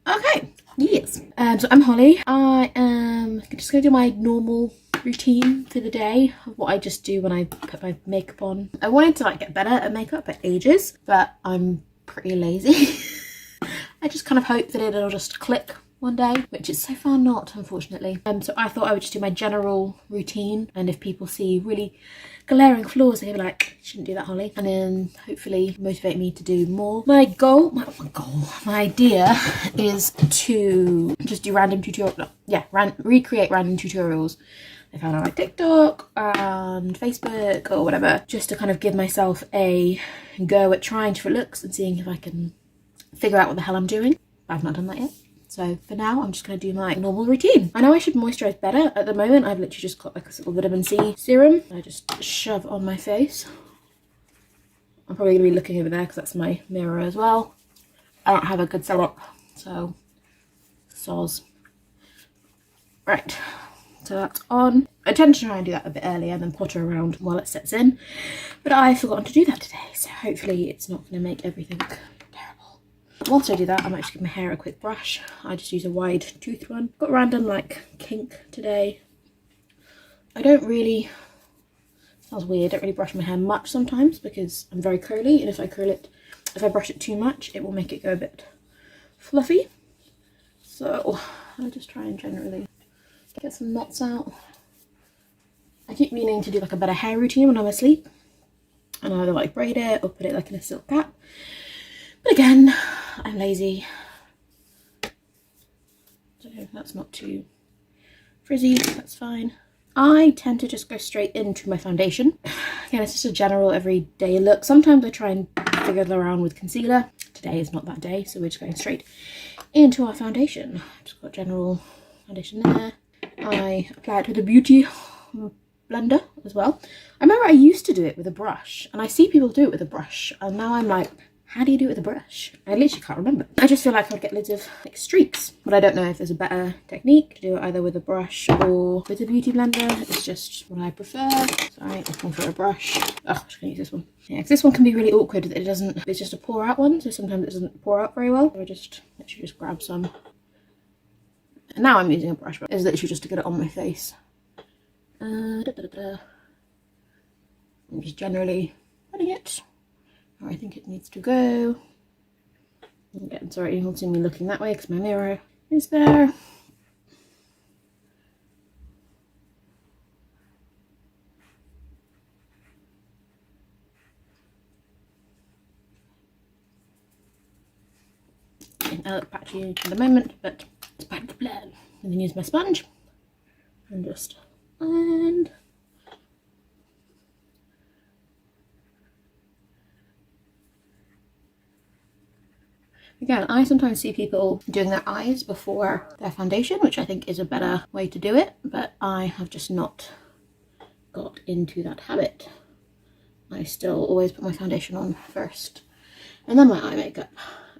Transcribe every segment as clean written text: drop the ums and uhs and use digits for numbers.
Okay, yes. So I'm Holly. I am just going to do my normal routine for the day of what I just do when I put my makeup on. I wanted to like get better at makeup for ages, but I'm pretty lazy. I just kind of hope that it'll just click one day, which is so far not, unfortunately. So I thought I would just do my general routine, and if people see really glaring flaws, they'll be like, shouldn't do that, Holly, and then hopefully motivate me to do more. My idea is to just do random tutorials. Yeah, recreate random tutorials I found on like TikTok and Facebook or whatever, just to kind of give myself a go at trying different looks and seeing if I can figure out what the hell I'm doing. I've not done that yet. So for now, I'm just going to do my normal routine. I know I should moisturise better. At the moment, I've literally just got like a little vitamin C serum. I just shove on my face. I'm probably going to be looking over there because that's my mirror as well. I don't have a good setup, so soz. Right, so that's on. I tend to try and do that a bit earlier and then potter around while it sets in. But I've forgotten to do that today, so hopefully it's not going to make everything whilst I do that, I might just give my hair a quick brush. I just use a wide toothed one. Got random like kink today. I don't really, sounds weird, I don't really brush my hair much sometimes because I'm very curly, and if I brush it too much, it will make it go a bit fluffy. So I just try and generally get some knots out. I keep meaning to do like a better hair routine when I'm asleep, and either like braid it or put it like in a silk cap. But again, I'm lazy, so that's not too frizzy, that's fine. I tend to just go straight into my foundation. Again, it's just a general everyday look. Sometimes I try and figure around with concealer. Today is not that day, so we're just going straight into our foundation. Just got general foundation there. I apply it with a beauty blender as well. I remember I used to do it with a brush, and I see people do it with a brush, and now I'm like, how do you do it with a brush? I literally can't remember. I just feel like I'd get loads of like streaks, but I don't know if there's a better technique to do it either with a brush or with a beauty blender. It's just what I prefer. Sorry, I'm going for a brush. Oh, I'm just gonna use this one. Yeah, because this one can be really awkward. It doesn't, it's just a pour out one, so sometimes it doesn't pour out very well. So I just literally just grab some. And now I'm using a brush, but it's literally just to get it on my face. I'm just generally putting it where I think it needs to go. Again, sorry, you won't see me looking that way because my mirror is there. I look patchy at the moment, but it's part of the plan. And then use my sponge and just blend. Again, I sometimes see people doing their eyes before their foundation, which I think is a better way to do it, but I have just not got into that habit. I still always put my foundation on first and then my eye makeup.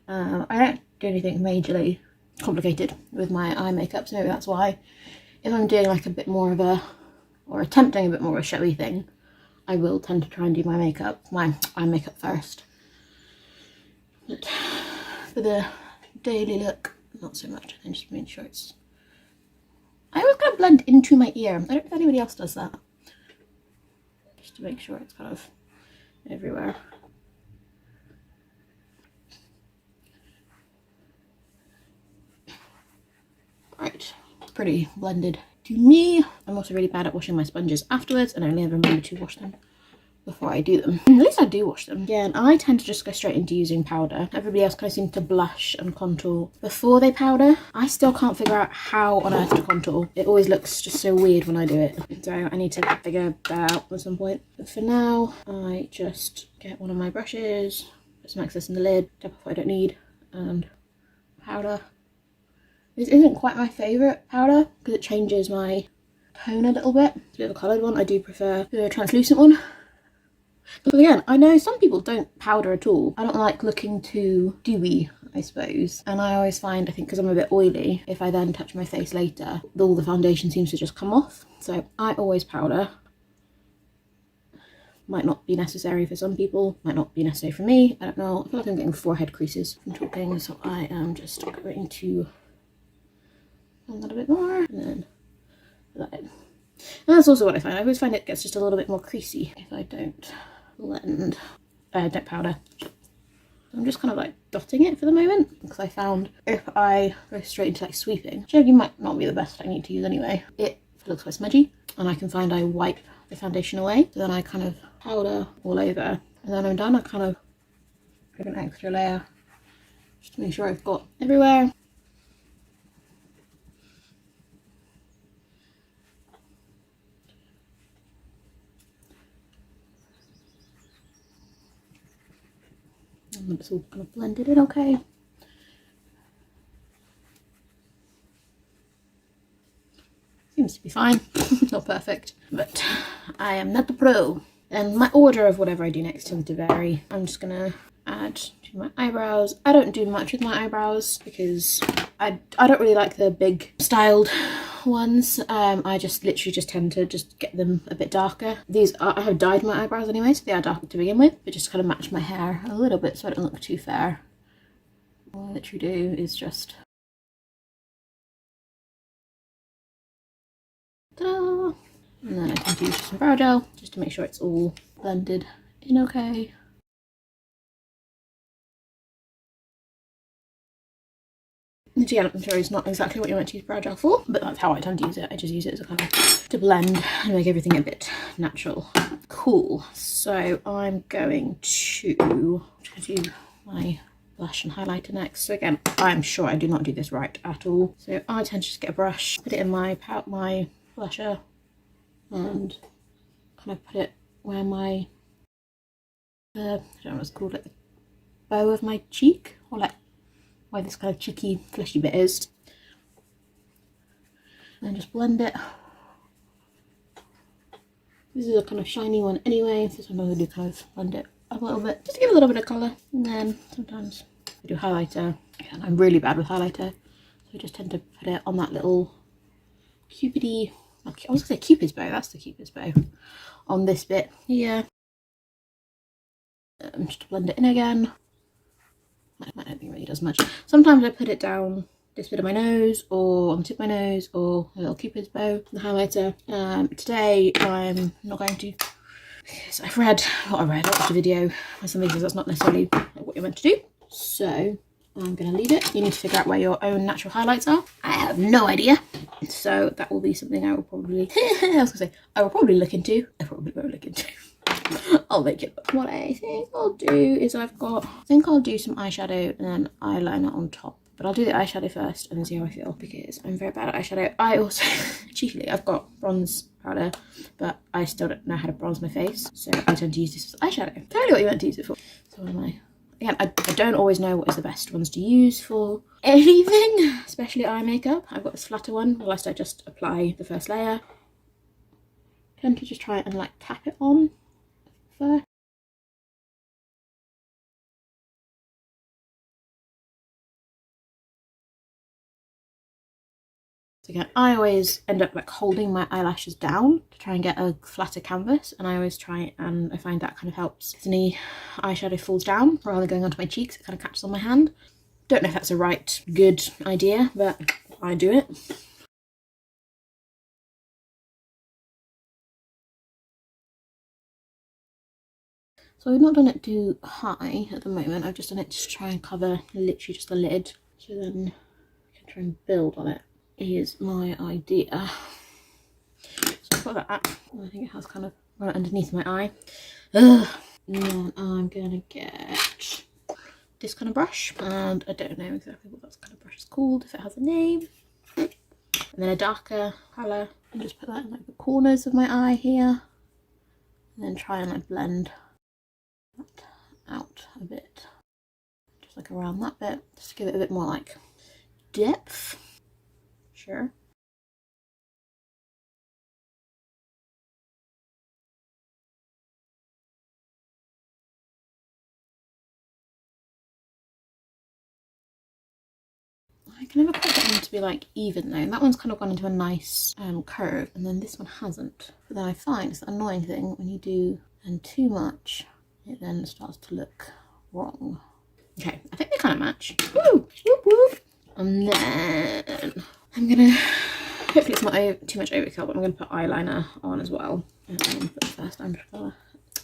I don't do anything majorly complicated with my eye makeup, so maybe that's why if I'm doing like a bit more of a, or attempting a bit more of a showy thing, I will tend to try and do my eye makeup first. But for the daily look, not so much. I just make sure it's, I always kind of blend into my ear. I don't know if anybody else does that, just to make sure it's kind of everywhere. Right, it's pretty blended to me. I'm also really bad at washing my sponges afterwards, and I only ever remember to wash them before I do them. At least I do wash them. Again, I tend to just go straight into using powder. Everybody else kind of seems to blush and contour before they powder. I still can't figure out how on earth to contour. It always looks just so weird when I do it. So I need to figure that out at some point. But for now, I just get one of my brushes, put some excess in the lid, tap off what I don't need, and powder. This isn't quite my favourite powder because it changes my tone a little bit. It's a bit of a coloured one. I do prefer the translucent one. But again, I know some people don't powder at all. I don't like looking too dewy, I suppose. And I always find, I think because I'm a bit oily, if I then touch my face later, all the foundation seems to just come off. So I always powder. Might not be necessary for some people, might not be necessary for me. I don't know. I feel like I'm getting forehead creases from talking, so I am just going to blend that a bit more and then put that in. And that's also what I find. I always find it gets just a little bit more creasy if I don't blend, don't powder. I'm just kind of like dotting it for the moment, because I found if I go straight into like sweeping, which you might not be the best technique to use anyway, it looks quite smudgy, and I can find I wipe the foundation away. So then I kind of powder all over, and then I'm done. I kind of put an extra layer just to make sure I've got everywhere. And it's all kind of blended in okay. Seems to be fine. Not perfect, but I am not the pro. And my order of whatever I do next tends to vary. I'm just gonna add to my eyebrows. I don't do much with my eyebrows because I don't really like the big styled ones. I just literally just tend to just get them a bit darker. These are, I have dyed my eyebrows anyway, so they are darker to begin with, but just kind of match my hair a little bit so I don't look too fair. All I literally do is just ta-da! And then I tend to use some brow gel just to make sure it's all blended in okay. Introductory is not exactly what you want to use brow gel for, but that's how I tend to use it. I just use it as a kind of to blend and make everything a bit natural. Cool. So I'm going to do my blush and highlighter next. So again, I'm sure I do not do this right at all. So I tend to just get a brush, put it in my blusher, and kind of put it where my I don't know what it's called, like the bow of my cheek, or like where this kind of cheeky fleshy bit is, and just blend it. This is a kind of shiny one anyway, so sometimes I do kind of blend it up a little bit just to give a little bit of colour. And then sometimes I do highlighter. Again, I'm really bad with highlighter, so I just tend to put it on that little cupidy, I was gonna say cupid's bow, that's the cupid's bow, on this bit here. Just to blend it in again. I don't think it really does much. Sometimes I put it down this bit of my nose, or on the tip of my nose, or a little cupid's bow, the highlighter. Today I'm not going to, because I watched a video where somebody says that's not necessarily what you're meant to do. So I'm going to leave it. You need to figure out where your own natural highlights are. I have no idea. So that will be something I will probably, I will probably look into. I probably won't look into. I'll make it. What I think I'll do is I think I'll do some eyeshadow and then eyeliner on top. But I'll do the eyeshadow first and then see how I feel, because I'm very bad at eyeshadow. I also, chiefly, I've got bronze powder, but I still don't know how to bronze my face. So I tend to use this as eyeshadow. Tell me what you want to use it for. So again, I don't always know what is the best ones to use for anything, especially eye makeup. I've got this flatter one, whilst I just apply the first layer. I tend to just try and like tap it on first. So again, I always end up like holding my eyelashes down to try and get a flatter canvas, and I always try, and I find that kind of helps. If any eyeshadow falls down rather than going onto my cheeks, it kind of catches on my hand. Don't know if that's a good idea, but I do it. So I've not done it too high at the moment. I've just done it to try and cover literally just the lid, so then I can try and build on it. Is my idea. So I've got that. I think it has kind of right underneath my eye. Ugh. And then I'm gonna get this kind of brush, and I don't know exactly what that kind of brush is called, if it has a name. And then a darker colour, and just put that in like the corners of my eye here, and then try and like blend that out a bit, just like around that bit, just to give it a bit more like depth. Sure. I can never quite get them to be like even though. And that one's kind of gone into a nice curve, and then this one hasn't. But then I find it's the annoying thing when you do and too much, it then starts to look wrong. Okay, I think they kind of match. Woo! Whoop whoop! And then I'm gonna, hopefully it's not too much overkill, but I'm gonna put eyeliner on as well. And then put the first under colour.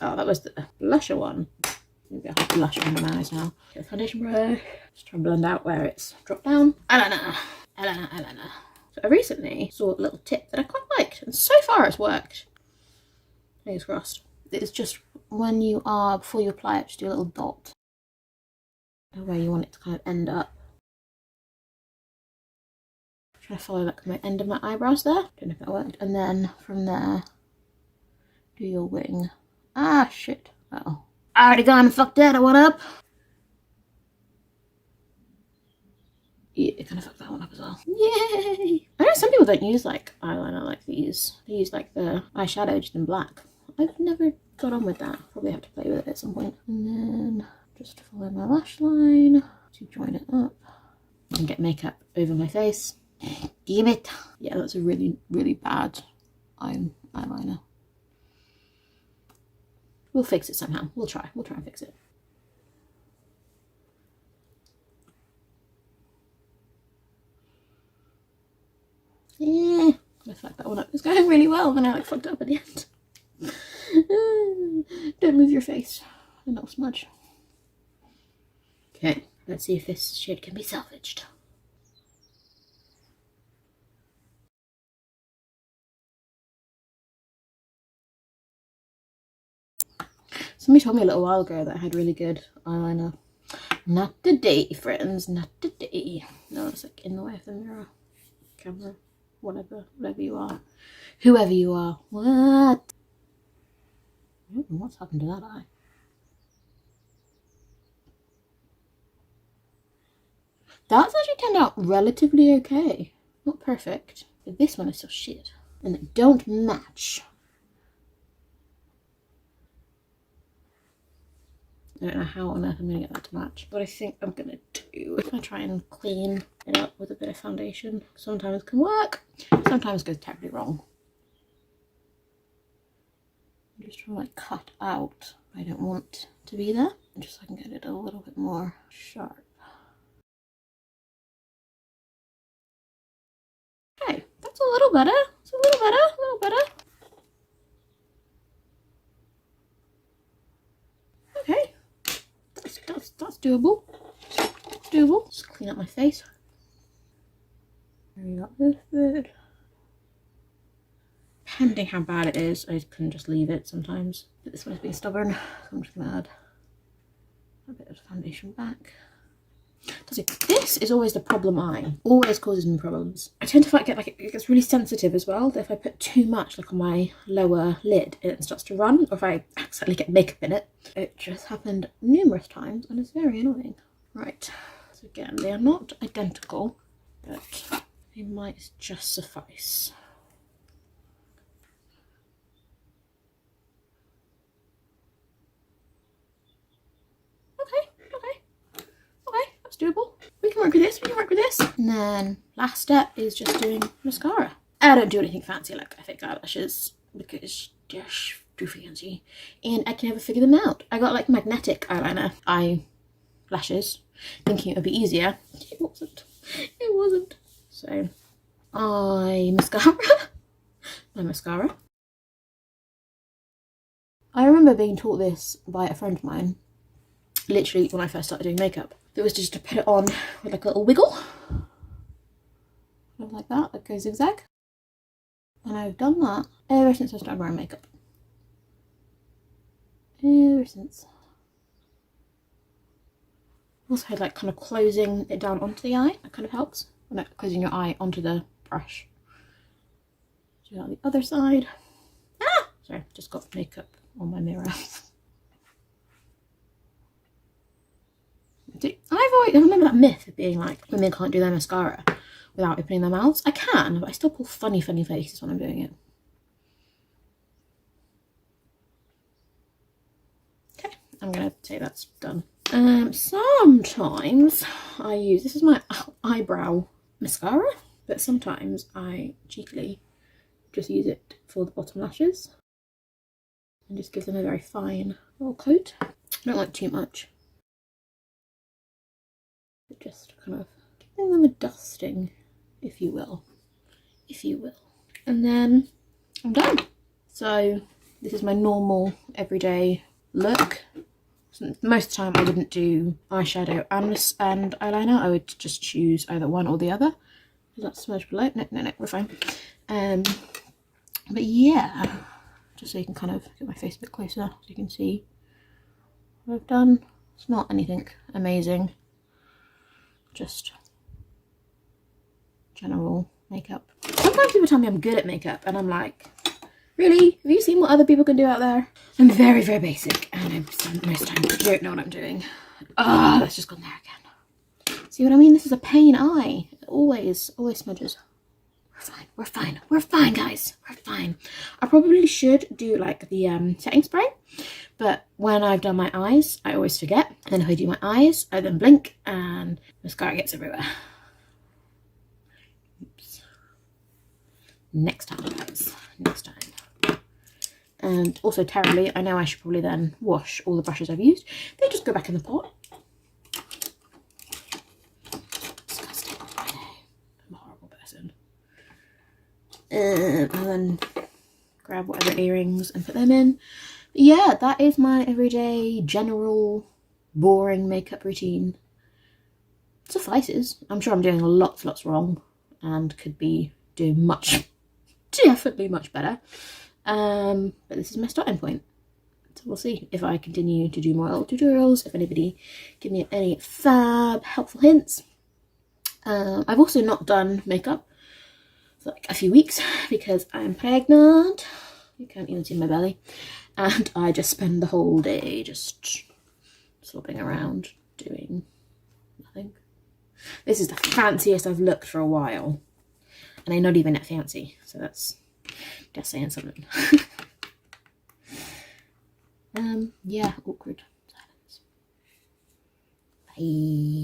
Oh, that was the blusher one. Maybe I'll have blusher on my eyes now. Get the foundation brush. Just try and blend out where it's dropped down. Eyeliner. Eyeliner, eyeliner. So I recently saw a little tip that I quite liked, and so far it's worked. Fingers crossed. It's just when you are, before you apply it, just do a little dot where you want it to kind of end up. Try to follow like my end of my eyebrows there. Don't know if that worked. And then from there, do your wing. Ah, shit. Uh-oh. I already gone and fucked that one up. Yeah, it kind of fucked that one up as well. Yay! I know some people don't use like eyeliner like these. They use like the eyeshadow just in black. I've never got on with that. Probably have to play with it at some point. And then just follow my lash line to join it up and get makeup over my face. Damn it! Yeah, that's a really, really bad eyeliner. We'll fix it somehow. We'll try and fix it. Yeah, I fucked that one up. It's going really well, and I like fucked up at the end. Don't move your face, and not smudge. Okay, let's see if this shade can be salvaged. Somebody told me a little while ago that I had really good eyeliner. Not today, friends, not today. No, it's like in the way of the mirror, camera, whatever you are. Whoever you are. What? I don't know what's happened to that eye. That's actually turned out relatively okay. Not perfect, but this one is still shit. And they don't match. I don't know how on earth I'm going to get that to match. What I think I'm going to do is try and clean it up with a bit of foundation. Sometimes it can work, sometimes it goes terribly wrong. I'm just trying to like cut out what I don't want to be there, just so I can get it a little bit more sharp. Okay, that's a little better. It's a little better, a little better. Okay, that's doable. It's doable. Just clean up my face. There we got this bit. Depending how bad it is, I can just leave it sometimes. But this one is being stubborn, so I'm just gonna add a bit of foundation back. This is always the problem eye. Always causes me problems. I tend to get like it gets really sensitive as well. That if I put too much like on my lower lid, it starts to run. Or if I accidentally get makeup in it. It just happened numerous times and it's very annoying. Right. So again, they are not identical, but they might just suffice. Doable. We can work with this, we can work with this. And then last step is just doing mascara. I don't do anything fancy like fake eyelashes because they're too fancy and I can never figure them out. I got like magnetic eyeliner eyelashes thinking it would be easier. It wasn't. It wasn't. So my mascara. I remember being taught this by a friend of mine literally when I first started doing makeup. It was just to put it on with like a little wiggle. Like that, like a zigzag. And I've done that ever since I started wearing makeup. Ever since. Also like kind of closing it down onto the eye, that kind of helps. And like closing your eye onto the brush. Do that on the other side. Ah! Sorry, just got makeup on my mirror. I remember that myth of being like women can't do their mascara without opening their mouths. I can, but I still pull funny faces when I'm doing it. Okay, I'm gonna say that's done. Sometimes I use, this is my eyebrow mascara, but sometimes I cheekily just use it for the bottom lashes. and just give them a very fine little coat. I don't like too much, but just kind of giving them a dusting, if you will. And then I'm done. So this is my normal everyday look. Most of the time I wouldn't do eyeshadow and eyeliner. I would just choose either one or the other. Is that smudge below? No, we're fine. But yeah, just so you can kind of get my face a bit closer so you can see what I've done. It's not anything amazing, just general makeup. Sometimes people tell me I'm good at makeup and I'm like, really? Have you seen what other people can do out there? I'm very, very basic and most of the time I don't know what I'm doing. Ah, that's just gone there again. See what I mean? This is a pain eye. It always smudges. We're fine, guys. We're fine. I probably should do like the setting spray, but when I've done my eyes, I always forget. And then if I do my eyes, I then blink and mascara gets everywhere. Oops. Next time, guys. Next time. And also terribly, I know I should probably then wash all the brushes I've used. They just go back in the pot. Disgusting. I know. I'm a horrible person. And then grab whatever earrings and put them in. But yeah, that is my everyday general boring makeup routine. It suffices. I'm sure I'm doing lots wrong and could be doing definitely much better. But this is my starting point. So we'll see if I continue to do more little tutorials, if anybody give me any fab helpful hints. I've also not done makeup for like a few weeks because I'm pregnant. You can't even see my belly. And I just spend the whole day just slopping around doing nothing. This is the fanciest I've looked for a while. And I'm not even that fancy, so that's just saying something. Yeah, awkward silence. Bye.